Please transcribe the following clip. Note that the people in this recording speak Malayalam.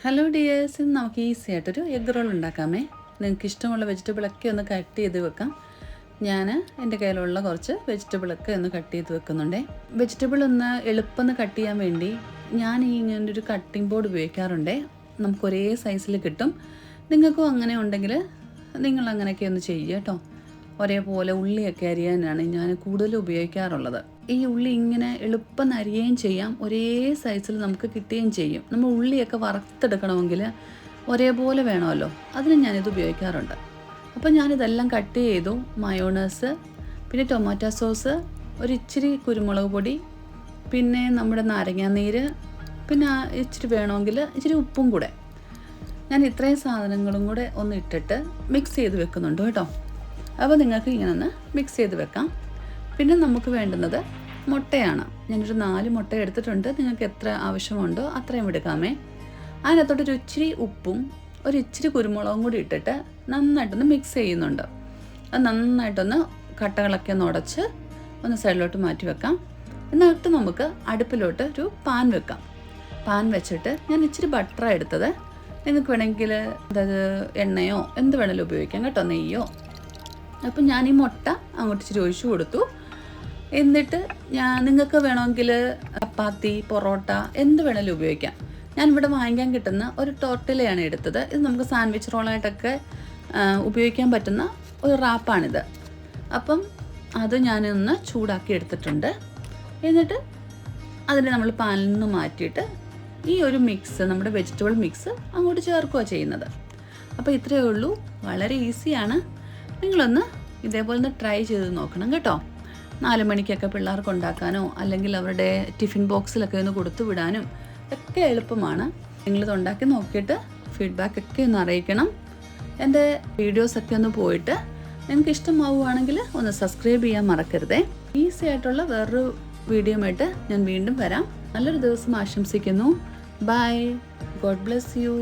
ഹലോ ഡിയേഴ്സ്, ഇന്ന് നമുക്ക് ഈസി ആയിട്ടൊരു എഗ് റോൾ ഉണ്ടാക്കാമേ. നിങ്ങൾക്ക് ഇഷ്ടമുള്ള വെജിറ്റബിളൊക്കെ ഒന്ന് കട്ട് ചെയ്ത് വെക്കാം. ഞാൻ എൻ്റെ കയ്യിലുള്ള കുറച്ച് വെജിറ്റബിളൊക്കെ ഒന്ന് കട്ട് ചെയ്ത് വെക്കുന്നുണ്ടേ. വെജിറ്റബിൾ ഒന്ന് എളുപ്പം കട്ട് ചെയ്യാൻ വേണ്ടി ഞാൻ ഇങ്ങനൊരു കട്ടിംഗ് ബോർഡ് ഉപയോഗിക്കാറുണ്ടേ. നമുക്ക് ഒരേ സൈസിൽ കിട്ടും. നിങ്ങൾക്കും അങ്ങനെ ഉണ്ടെങ്കിൽ നിങ്ങൾ അങ്ങനെയൊക്കെ ഒന്ന് ചെയ്യുക കേട്ടോ. ഒരേപോലെ ഉള്ളിയൊക്കെ അരിയാനാണ് ഞാൻ കൂടുതലും ഉപയോഗിക്കാറുള്ളത്. ഈ ഉള്ളി ഇങ്ങനെ എളുപ്പം അരിയുകയും ചെയ്യാം, ഒരേ സൈസിൽ നമുക്ക് കിട്ടുകയും ചെയ്യും. നമ്മൾ ഉള്ളിയൊക്കെ വറുത്തെടുക്കണമെങ്കിൽ ഒരേപോലെ വേണമല്ലോ, അതിന് ഞാനിത് ഉപയോഗിക്കാറുണ്ട്. അപ്പോൾ ഞാനിതെല്ലാം കട്ട് ചെയ്തു. മയോണൈസ്, പിന്നെ ടൊമാറ്റോ സോസ്, ഒരു ഇച്ചിരി കുരുമുളക് പൊടി, പിന്നെ നമ്മുടെ നാരങ്ങാനീര്, പിന്നെ ഇച്ചിരി വേണമെങ്കിൽ ഇച്ചിരി ഉപ്പും കൂടെ ഞാൻ ഇത്രയും സാധനങ്ങളും കൂടെ ഒന്ന് ഇട്ടിട്ട് മിക്സ് ചെയ്ത് വെക്കുന്നുണ്ട് കേട്ടോ. അപ്പോൾ നിങ്ങൾക്ക് ഇങ്ങനെ ഒന്ന് മിക്സ് ചെയ്ത് വെക്കാം. പിന്നെ നമുക്ക് വേണ്ടുന്നത് മുട്ടയാണ്. ഞാനൊരു 4 മുട്ട എടുത്തിട്ടുണ്ട്. നിങ്ങൾക്ക് എത്ര ആവശ്യമുണ്ടോ അത്രയും എടുക്കാമേ. അതിനകത്തോട്ടൊരു ഇച്ചിരി ഉപ്പും ഒരു ഇച്ചിരി കുരുമുളകും കൂടി ഇട്ടിട്ട് നന്നായിട്ടൊന്ന് മിക്സ് ചെയ്യുന്നുണ്ട്. അത് നന്നായിട്ടൊന്ന് കട്ടകളൊക്കെ ഒന്ന് ഉടച്ച് ഒന്ന് സൈഡിലോട്ട് മാറ്റി വെക്കാം. എന്നിട്ട് നമുക്ക് അടുപ്പിലോട്ട് ഒരു പാൻ വെക്കാം. പാൻ വെച്ചിട്ട് ഞാൻ ഇച്ചിരി ബട്ടറാണ് എടുത്തത്. നിങ്ങൾക്ക് വേണമെങ്കിൽ അതായത് എണ്ണയോ എന്ത് വേണമെങ്കിലും ഉപയോഗിക്കാം കേട്ടോ, നെയ്യോ. അപ്പം ഞാൻ ഈ മുട്ട അങ്ങോട്ട് ഇച്ചിരി ഒഴിച്ചു കൊടുത്തു. എന്നിട്ട് നിങ്ങൾക്ക് വേണമെങ്കിൽ ചപ്പാത്തി, പൊറോട്ട എന്ത് വേണമെങ്കിലും ഉപയോഗിക്കാം. ഞാനിവിടെ വാങ്ങിക്കാൻ കിട്ടുന്ന ഒരു ടോർട്ടിലയാണ് എടുത്തത്. ഇത് നമുക്ക് സാൻഡ്വിച്ച് റോളായിട്ടൊക്കെ ഉപയോഗിക്കാൻ പറ്റുന്ന ഒരു റാപ്പാണിത്. അപ്പം അത് ഞാനൊന്ന് ചൂടാക്കി എടുത്തിട്ടുണ്ട്. എന്നിട്ട് അതിനെ നമ്മൾ പാനിൽ നിന്ന് മാറ്റിയിട്ട് ഈ ഒരു മിക്സ്, നമ്മുടെ വെജിറ്റബിൾ മിക്സ് അങ്ങോട്ട് ചേർക്കുക ചെയ്യുന്നത്. അപ്പോൾ ഇത്രയേ ഉള്ളൂ, വളരെ ഈസിയാണ്. നിങ്ങളൊന്ന് ഇതേപോലെ ഒന്ന് ട്രൈ ചെയ്ത് നോക്കണം കേട്ടോ. 4 മണിക്കൊക്കെ പിള്ളേർക്ക് ഉണ്ടാക്കാനോ അല്ലെങ്കിൽ അവരുടെ ടിഫിൻ ബോക്സിലൊക്കെ ഒന്ന് കൊടുത്തു വിടാനും ഒക്കെ എളുപ്പമാണ്. നിങ്ങളിത് ഉണ്ടാക്കി നോക്കിയിട്ട് ഫീഡ്ബാക്കൊക്കെ ഒന്ന് അറിയിക്കണം. എൻ്റെ വീഡിയോസൊക്കെ ഒന്ന് പോയിട്ട് നിങ്ങൾക്ക് ഇഷ്ടമാവുകയാണെങ്കിൽ ഒന്ന് സബ്സ്ക്രൈബ് ചെയ്യാൻ മറക്കരുതേ. ഈസി ആയിട്ടുള്ള വേറൊരു വീഡിയോയുമായിട്ട് ഞാൻ വീണ്ടും വരാം. നല്ലൊരു ദിവസം ആശംസിക്കുന്നു. ബൈ. God bless you.